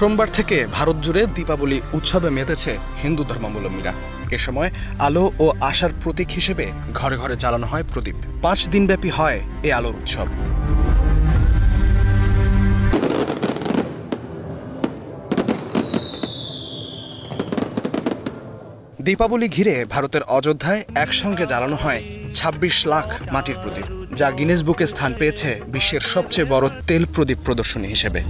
সোমবার থেকে ভারত জুড়ে দীপাবলি উৎসবে মেতেছে হিন্দু ধর্মাবলম্বীরা। এ সময় আলো ও আশার প্রতীক হিসেবে ঘরে ঘরে জ্বালানো হয় প্রদীপ। 5 দিনব্যাপী হয় এই আলোর উৎসব। দীপাবলি ঘিরে ভারতের অযোধ্যায় একসঙ্গে জ্বালানো হয় 26 লাখ মাটির প্রদীপ, যা গিনেস বুকে স্থান পেয়েছে বিশ্বের সবচেয়ে বড় তেল প্রদীপ প্রদর্শনী হিসেবে।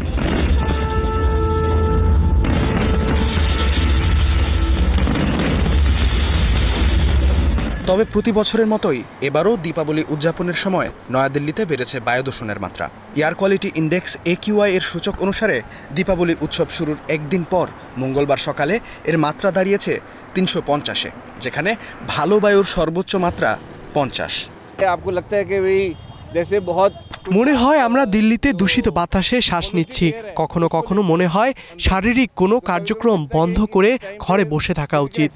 তবে প্রতি বছরের মতোই এবারও দীপাবলি উদযাপনের সময় নয়াদিল্লিতে বেড়েছে বায়ু দূষণের মাত্রা। এয়ার কোয়ালিটি ইন্ডেক্স AQI এর সূচক অনুসারে দীপাবলি উৎসব শুরুর একদিন পর মঙ্গলবার সকালে এর মাত্রা দাঁড়িয়েছে 350-এ, যেখানে ভালো বায়ুর সর্বোচ্চ মাত্রা 50। মনে হয় আমরা দিল্লিতে দূষিত বাতাসে শ্বাস নিচ্ছি। কখনো কখনো মনে হয় শারীরিক কোনো কার্যক্রম বন্ধ করে ঘরে বসে থাকা উচিত।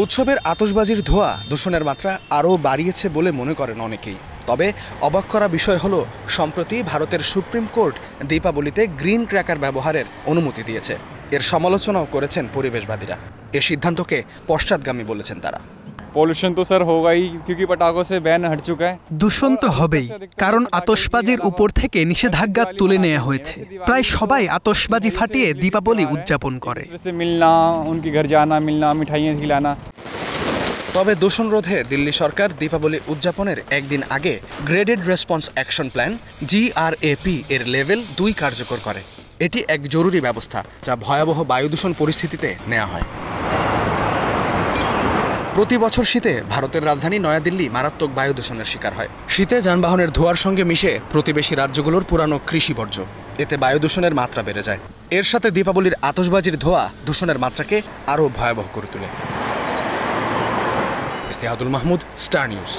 উৎসবের আতশবাজির ধোঁয়া দূষণের মাত্রা আরও বাড়িয়েছে বলে মনে করেন অনেকেই। তবে অবাক করা বিষয় হলো, সম্প্রতি ভারতের সুপ্রিম কোর্ট দীপাবলিতে গ্রিন ক্র্যাকার ব্যবহারের অনুমতি দিয়েছে। এর সমালোচনাও করেছেন পরিবেশবাদীরা। এ সিদ্ধান্তকে পশ্চাৎগামী বলেছেন তারা। পলিউশন তো স্যার হোগাই, क्योंकि पटाखों से बैन हट चुका है। দূষণ তো হবেই, কারণ আতশবাজির উপর থেকে নিষেধাজ্ঞা তুলে নেওয়া হয়েছে। প্রায় সবাই আতশবাজি ফাটিয়ে দীপাবলি উদযাপন করে। মিলনা, উনকি ঘর জানা, মিলনা, মিঠাইয়াँ খিলানা। তবে দূষণ রোধে দিল্লি সরকার দীপাবলি উদযাপনের একদিন আগে graded response action plan GRAP এর লেভেল 2 কার্যকর করে। এটি এক জরুরি ব্যবস্থা যা ভয়াবহ বায়ু দূষণ পরিস্থিতিতে নেওয়া হয়। প্রতি বছর শীতে ভারতের রাজধানী নয়াদিল্লি মারাত্মক বায়ু দূষণের শিকার হয়। শীতে যানবাহনের ধোঁয়ার সঙ্গে মিশে প্রতিবেশী রাজ্যগুলোর পুরানো কৃষি বর্জ্য, এতে বায়ু দূষণের মাত্রা বেড়ে যায়। এর সাথে দীপাবলির আতশবাজির ধোঁয়া দূষণের মাত্রাকে আরও ভয়াবহ করে তোলে। ইস্তেহাদুল মাহমুদ, স্টার নিউজ।